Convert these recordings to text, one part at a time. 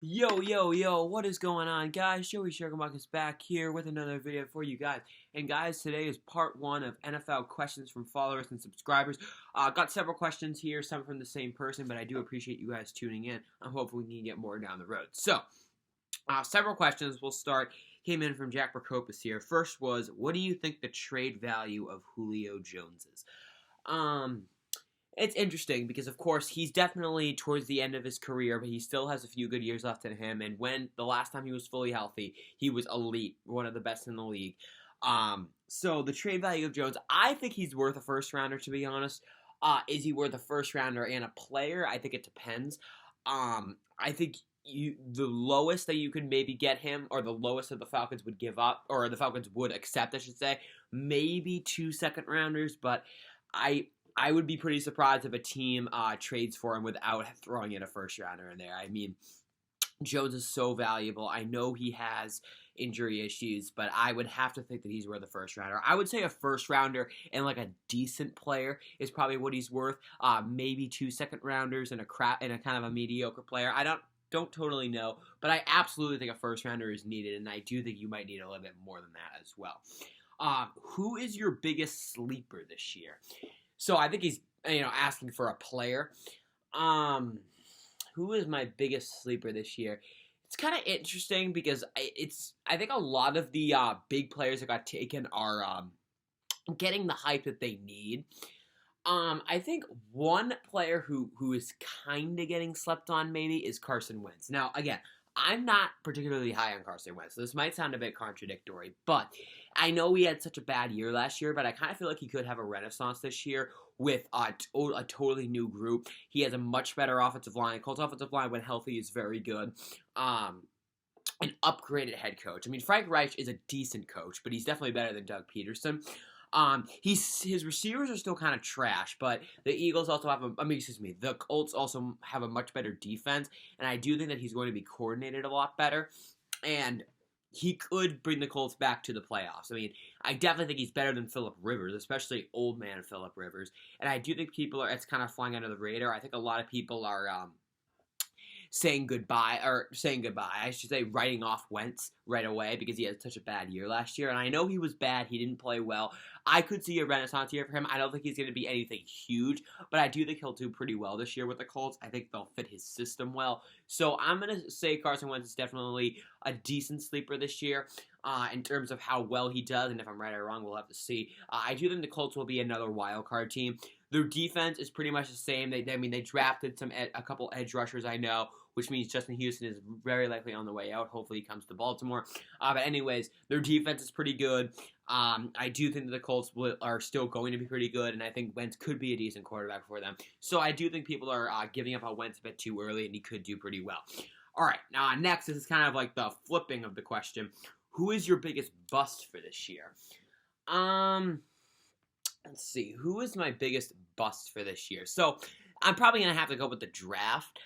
Yo, what is going on, guys? Joey Sugarmuck is back here with another video for you guys. And guys, today is part one of NFL questions from followers and subscribers. Got several questions here, some from the same person, but I do appreciate you guys tuning in. I'm hoping we can get more down the road. So, several questions. We'll start. Came in from Jack Procopis here. First was, what do you think the trade value of Julio Jones is? It's interesting because, of course, he's definitely towards the end of his career, but he still has a few good years left in him. And when the last time he was fully healthy, he was elite, one of the best in the league. So the trade value of Jones, I think he's worth a first rounder, to be honest. Is he worth a first rounder and a player? I think it depends. I think the lowest that you could maybe get him, or the lowest that the Falcons would give up, or the Falcons would accept, I should say, maybe 2 second rounders, but I would be pretty surprised if a team trades for him without throwing in a first rounder in there. I mean, Jones is so valuable. I know he has injury issues, but I would have to think that he's worth a first rounder. I would say a first rounder and like a decent player is probably what he's worth. Maybe 2 second rounders and a kind of a mediocre player. I don't totally know, but I absolutely think a first rounder is needed, and I do think you might need a little bit more than that as well. Who is your biggest sleeper this year? So I think he's, asking for a player. Who is my biggest sleeper this year? It's kind of interesting because I think a lot of the big players that got taken are getting the hype that they need. I think one player who is kind of getting slept on maybe is Carson Wentz. Now, again, I'm not particularly high on Carson Wentz, so this might sound a bit contradictory, but I know he had such a bad year last year, but I kind of feel like he could have a renaissance this year with a totally new group. He has a much better offensive line. Colts offensive line, when healthy, is very good. An upgraded head coach. I mean, Frank Reich is a decent coach, but he's definitely better than Doug Peterson. His receivers are still kind of trash, but the Eagles also have the Colts also have a much better defense, and I do think that he's going to be coordinated a lot better, and he could bring the Colts back to the playoffs. I mean, I definitely think he's better than Phillip Rivers, especially old man Phillip Rivers, and I do think it's kind of flying under the radar. I think a lot of people are, saying goodbye, I should say writing off Wentz right away because he had such a bad year last year. And I know he was bad. He didn't play well. I could see a renaissance year for him. I don't think he's going to be anything huge, but I do think he'll do pretty well this year with the Colts. I think they'll fit his system well. So I'm going to say Carson Wentz is definitely a decent sleeper this year in terms of how well he does. And if I'm right or wrong, we'll have to see. I do think the Colts will be another wild card team. Their defense is pretty much the same. They drafted a couple edge rushers, I know, which means Justin Houston is very likely on the way out. Hopefully he comes to Baltimore. But anyways, their defense is pretty good. I do think that the Colts are still going to be pretty good, and I think Wentz could be a decent quarterback for them. So I do think people are giving up on Wentz a bit too early, and he could do pretty well. All right, now next, this is kind of like the flipping of the question. Who is your biggest bust for this year? Let's see. Who is my biggest bust for this year? So I'm probably going to have to go with the draft.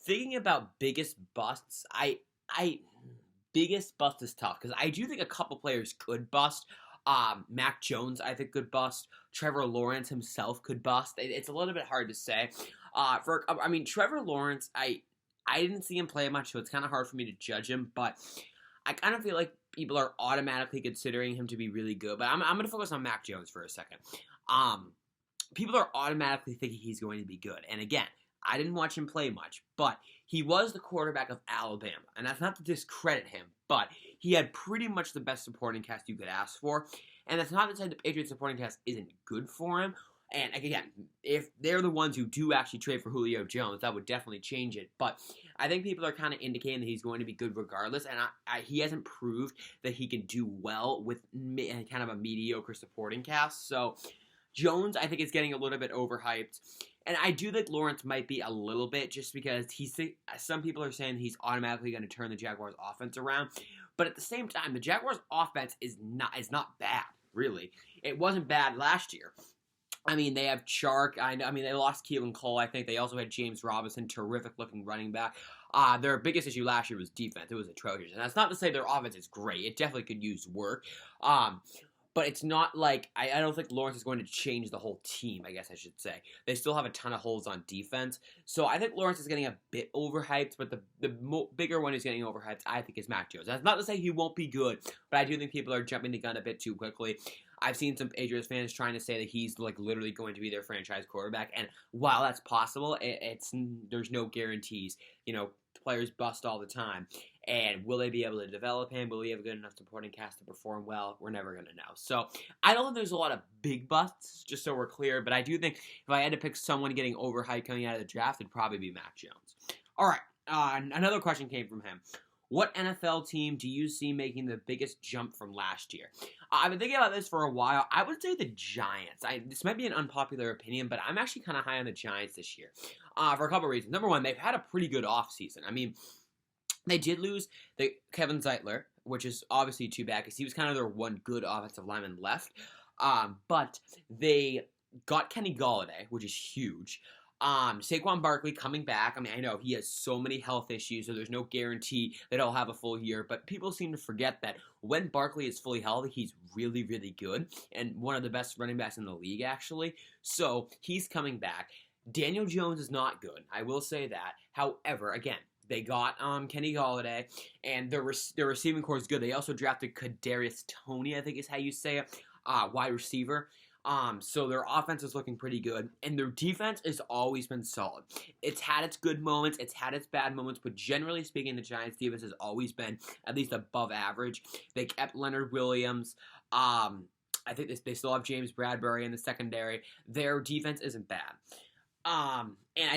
Thinking about biggest busts, biggest bust is tough because I do think a couple players could bust. Mac Jones, I think, could bust. Trevor Lawrence himself could bust. It's a little bit hard to say. Trevor Lawrence, I didn't see him play much, so it's kind of hard for me to judge him, but I kind of feel like people are automatically considering him to be really good, but I'm going to focus on Mac Jones for a second. People are automatically thinking he's going to be good, and again, I didn't watch him play much, but he was the quarterback of Alabama, and that's not to discredit him, but he had pretty much the best supporting cast you could ask for, and that's not to say the Patriots supporting cast isn't good for him. And again, if they're the ones who do actually trade for Julio Jones, that would definitely change it. But I think people are kind of indicating that he's going to be good regardless. And he hasn't proved that he can do well with kind of a mediocre supporting cast. So Jones, I think, is getting a little bit overhyped. And I do think Lawrence might be a little bit just because some people are saying he's automatically going to turn the Jaguars' offense around. But at the same time, the Jaguars' offense is not bad, really. It wasn't bad last year. I mean, they have Chark. They lost Keelan Cole. I think they also had James Robinson, terrific-looking running back. Their biggest issue last year was defense. It was atrocious. And that's not to say their offense is great. It definitely could use work. but it's not like I don't think Lawrence is going to change the whole team, I guess I should say. They still have a ton of holes on defense. So I think Lawrence is getting a bit overhyped, but the bigger one who's getting overhyped, I think, is Mac Jones. That's not to say he won't be good, but I do think people are jumping the gun a bit too quickly. I've seen some Patriots fans trying to say that he's like literally going to be their franchise quarterback, and while that's possible, there's no guarantees. Players bust all the time. And will they be able to develop him? Will he have a good enough supporting cast to perform well? We're never going to know. So I don't think there's a lot of big busts, just so we're clear. But I do think if I had to pick someone getting overhyped coming out of the draft, it'd probably be Mac Jones. All right. Another question came from him. What NFL team do you see making the biggest jump from last year? I've been thinking about this for a while. I would say the Giants. This might be an unpopular opinion, but I'm actually kind of high on the Giants this year for a couple of reasons. Number one, they've had a pretty good offseason. I mean, they did lose Kevin Zeitler, which is obviously too bad because he was kind of their one good offensive lineman left. But they got Kenny Golladay, which is huge. Saquon Barkley coming back. I mean, I know he has so many health issues, so there's no guarantee that he'll have a full year. But people seem to forget that when Barkley is fully healthy, he's really, really good and one of the best running backs in the league, actually. So he's coming back. Daniel Jones is not good. I will say that. However, again, they got Kenny Golladay, and their receiving core is good. They also drafted Kadarius Toney, I think is how you say it, wide receiver. So their offense is looking pretty good, and their defense has always been solid. It's had its good moments, it's had its bad moments, but generally speaking, the Giants' defense has always been at least above average. They kept Leonard Williams. I think they still have James Bradbury in the secondary. Their defense isn't bad.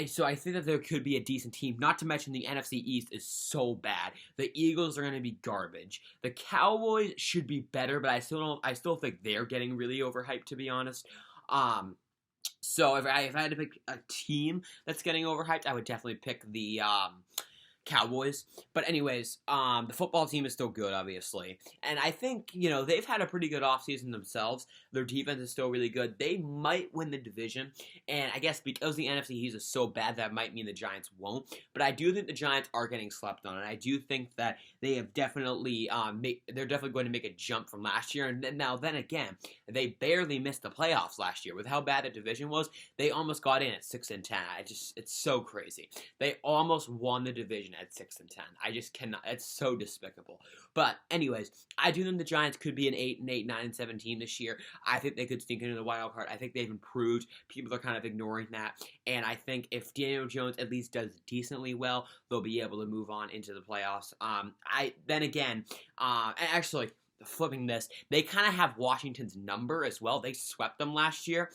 So I think that there could be a decent team, not to mention the NFC East is so bad. The Eagles are going to be garbage. The Cowboys should be better, but I still think they're getting really overhyped, to be honest. So if I had to pick a team that's getting overhyped, I would definitely pick the Cowboys. But anyways, the football team is still good, obviously. And I think, they've had a pretty good offseason themselves. Their defense is still really good. They might win the division. And I guess because the NFC East is so bad, that might mean the Giants won't. But I do think the Giants are getting slept on. And I do think that they have definitely, they're definitely going to make a jump from last year. And then again, they barely missed the playoffs last year. With how bad the division was, they almost got in at 6-10. It's so crazy. They almost won the division at 6-10. I just cannot. It's so despicable. But anyways, I do think the Giants could be an 8-8, 9-7 team this year. I think they could sneak into the wild card. I think they've improved. People are kind of ignoring that. And I think if Daniel Jones at least does decently well, they'll be able to move on into the playoffs. Actually, flipping this, they kind of have Washington's number as well. They swept them last year.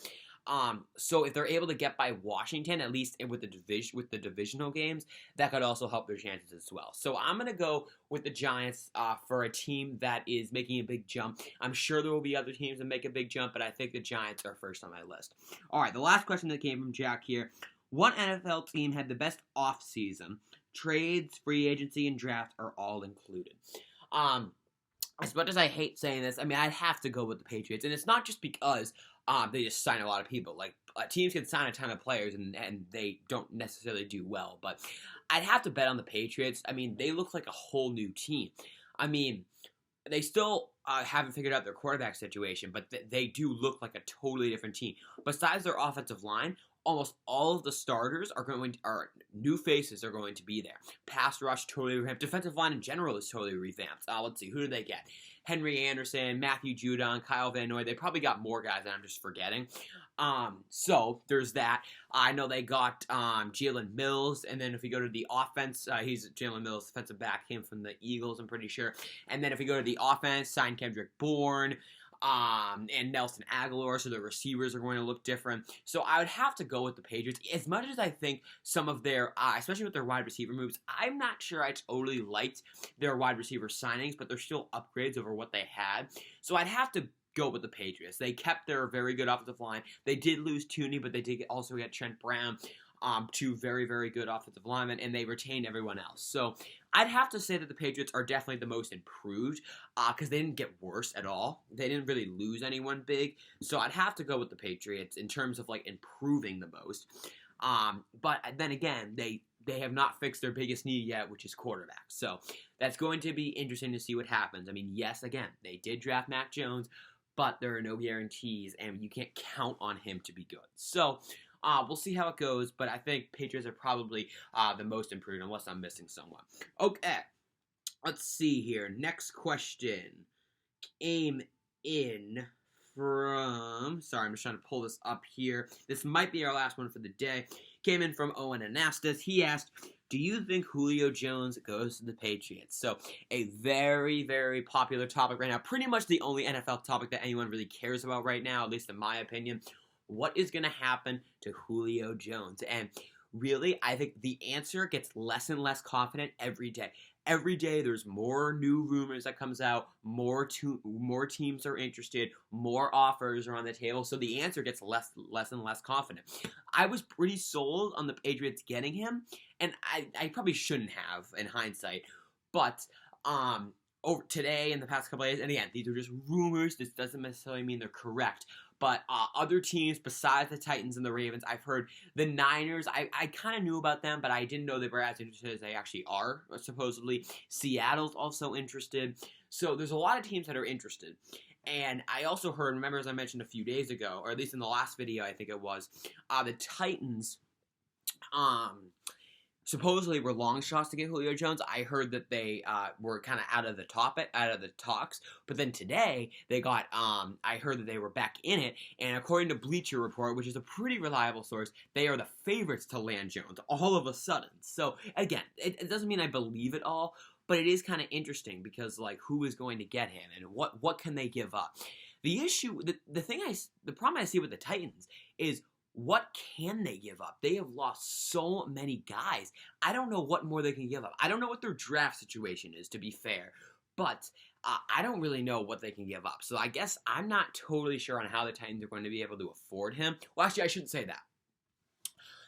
So if they're able to get by Washington, at least with the divisional games, that could also help their chances as well. So I'm going to go with the Giants for a team that is making a big jump. I'm sure there will be other teams that make a big jump, but I think the Giants are first on my list. All right, the last question that came from Jack here. What NFL team had the best offseason? Trades, free agency, and draft are all included. As much as I hate saying this, I mean, I'd have to go with the Patriots. And it's not just because they just sign a lot of people. Like, teams can sign a ton of players, and they don't necessarily do well. But I'd have to bet on the Patriots. I mean, they look like a whole new team. I mean, they still haven't figured out their quarterback situation, but they do look like a totally different team. Besides their offensive line, almost all of the starters are new faces are going to be there. Pass rush totally revamped. Defensive line in general is totally revamped. Let's see, who do they get? Henry Anderson, Matthew Judon, Kyle Van Noy. They probably got more guys that I'm just forgetting. So there's that. I know they got Jalen Mills, and then if we go to the offense, he's Jalen Mills, defensive back, came from the Eagles, I'm pretty sure. And then if we go to the offense, signed Kendrick Bourne, and Nelson Aguilar, so the receivers are going to look different. So I would have to go with the Patriots. As much as I think some of their, especially with their wide receiver moves, I'm not sure I totally liked their wide receiver signings, but they're still upgrades over what they had. So I'd have to go with the Patriots. They kept their very good offensive line. They did lose Tooney, but they did also get Trent Brown. Two very, very good offensive linemen, and they retained everyone else. So I'd have to say that the Patriots are definitely the most improved because they didn't get worse at all. They didn't really lose anyone big. So I'd have to go with the Patriots in terms of, like, improving the most. But then again, they have not fixed their biggest need yet, which is quarterback. So that's going to be interesting to see what happens. I mean, yes, again, they did draft Mac Jones, but there are no guarantees, and you can't count on him to be good. So, we'll see how it goes, but I think Patriots are probably the most improved, unless I'm missing someone. Okay, let's see here. Next question came in from... Sorry, I'm just trying to pull this up here. This might be our last one for the day. Came in from Owen Anastas. He asked, do you think Julio Jones goes to the Patriots? So, a very, very popular topic right now. Pretty much the only NFL topic that anyone really cares about right now, at least in my opinion. What is going to happen to Julio Jones? And really, I think the answer gets less and less confident every day. Every day, there's more new rumors that comes out, more teams are interested, more offers are on the table, so the answer gets less and less confident. I was pretty sold on the Patriots getting him, and I probably shouldn't have in hindsight, but over today and the past couple of days, and again, these are just rumors, this doesn't necessarily mean they're correct, but other teams besides the Titans and the Ravens, I've heard the Niners, I kind of knew about them, but I didn't know they were as interested as they actually are, supposedly. Seattle's also interested. So there's a lot of teams that are interested. And I also heard, remember as I mentioned a few days ago, or at least in the last video I think it was, the Titans supposedly were long shots to get Julio Jones. I heard that they were kind of out of the talks. But then today, they got, I heard that they were back in it. And according to Bleacher Report, which is a pretty reliable source, they are the favorites to land Jones all of a sudden. So, again, it doesn't mean I believe it all, but it is kind of interesting because, like, who is going to get him and what can they give up? The issue, the problem I see with the Titans is, what can they give up? They have lost so many guys. I don't know what more they can give up. I don't know what their draft situation is, to be fair. But I don't really know what they can give up. So I guess I'm not totally sure on how the Titans are going to be able to afford him. Well, actually, I shouldn't say that.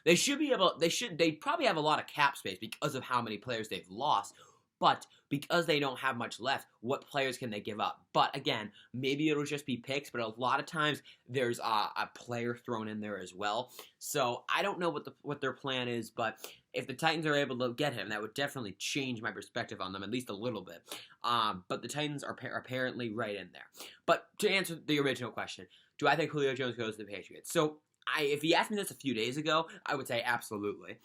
They probably have a lot of cap space because of how many players they've lost. But because they don't have much left, what players can they give up? But again, maybe it'll just be picks, but a lot of times there's a player thrown in there as well. So I don't know what their plan is, but if the Titans are able to get him, that would definitely change my perspective on them, at least a little bit. But the Titans are apparently right in there. But to answer the original question, do I think Julio Jones goes to the Patriots? So if he asked me this a few days ago, I would say absolutely.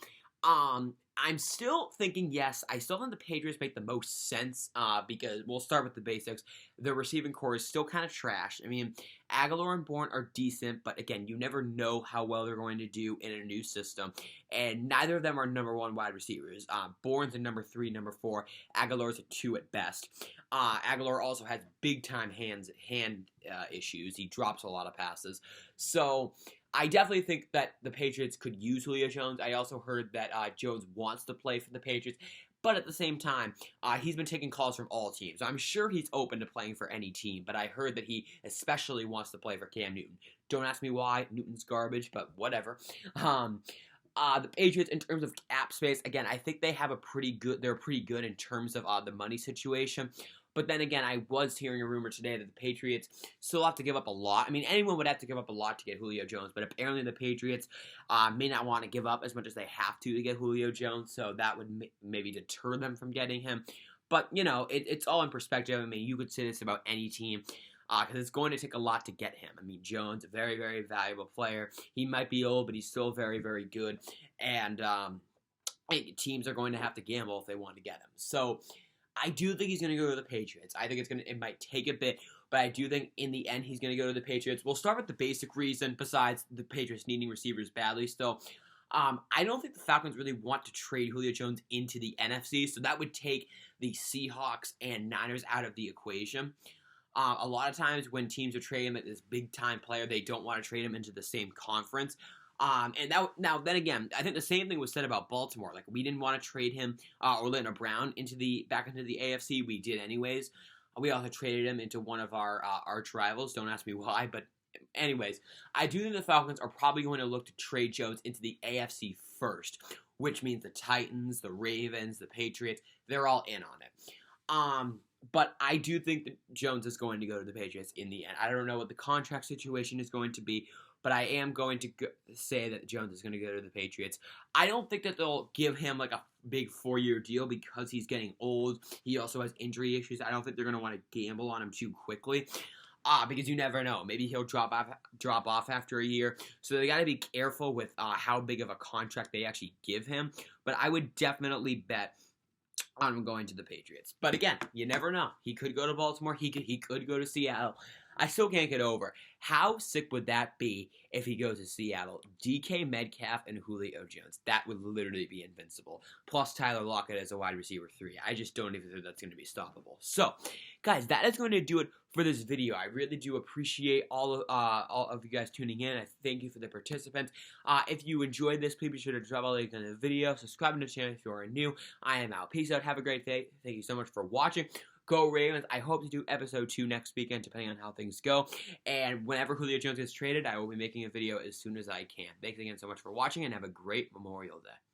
I'm still thinking yes. I still think the Patriots make the most sense because we'll start with the basics. The receiving core is still kind of trash. I mean, Aguilar and Bourne are decent, but again, you never know how well they're going to do in a new system. And neither of them are number one wide receivers. Bourne's a number 3, number 4. Aguilar's a 2 at best. Aguilar also has big-time hand issues. He drops a lot of passes. So I definitely think that the Patriots could use Julio Jones. I also heard that Jones wants to play for the Patriots. But at the same time, he's been taking calls from all teams. I'm sure he's open to playing for any team, but I heard that he especially wants to play for Cam Newton. Don't ask me why. Newton's garbage, but whatever. The Patriots, in terms of cap space, again, I think they're pretty good in terms of the money situation. But then again, I was hearing a rumor today that the Patriots still have to give up a lot. I mean, anyone would have to give up a lot to get Julio Jones, but apparently the Patriots may not want to give up as much as they have to get Julio Jones, so that would maybe deter them from getting him. But, you know, it's all in perspective. I mean, you could say this about any team, because it's going to take a lot to get him. I mean, Jones, a very, very valuable player. He might be old, but he's still very, very good. And teams are going to have to gamble if they want to get him. So I do think he's going to go to the Patriots. I think it might take a bit, but I do think in the end he's going to go to the Patriots. We'll start with the basic reason, besides the Patriots needing receivers badly still. I don't think the Falcons really want to trade Julio Jones into the NFC, so that would take the Seahawks and Niners out of the equation. A lot of times when teams are trading this big-time player, they don't want to trade him into the same conference. Then again, I think the same thing was said about Baltimore. Like, we didn't want to trade him, Orlando Brown, back into the AFC. We did anyways. We also traded him into one of our arch rivals. Don't ask me why, but anyways, I do think the Falcons are probably going to look to trade Jones into the AFC first, which means the Titans, the Ravens, the Patriots, they're all in on it. But I do think that Jones is going to go to the Patriots in the end. I don't know what the contract situation is going to be, but I am going to say that Jones is going to go to the Patriots. I don't think that they'll give him like a big 4-year deal because he's getting old. He also has injury issues. I don't think they're going to want to gamble on him too quickly. because you never know. Maybe he'll drop off after a year. So they got to be careful with how big of a contract they actually give him. But I would definitely bet on him going to the Patriots. But again, you never know. He could go to Baltimore. He could go to Seattle. I still can't get over how sick would that be if he goes to Seattle. DK Metcalf and Julio Jones. That would literally be invincible. Plus Tyler Lockett as a wide receiver 3. I just don't even think that's going to be stoppable. So, guys, that is going to do it for this video. I really do appreciate all of you guys tuning in. I thank you for the participants. If you enjoyed this, please be sure to drop a like on the video. Subscribe to the channel if you are new. I am out. Peace out. Have a great day. Thank you so much for watching. Go Ravens. I hope to do episode 2 next weekend, depending on how things go. And whenever Julio Jones gets traded, I will be making a video as soon as I can. Thanks again so much for watching, and have a great Memorial Day.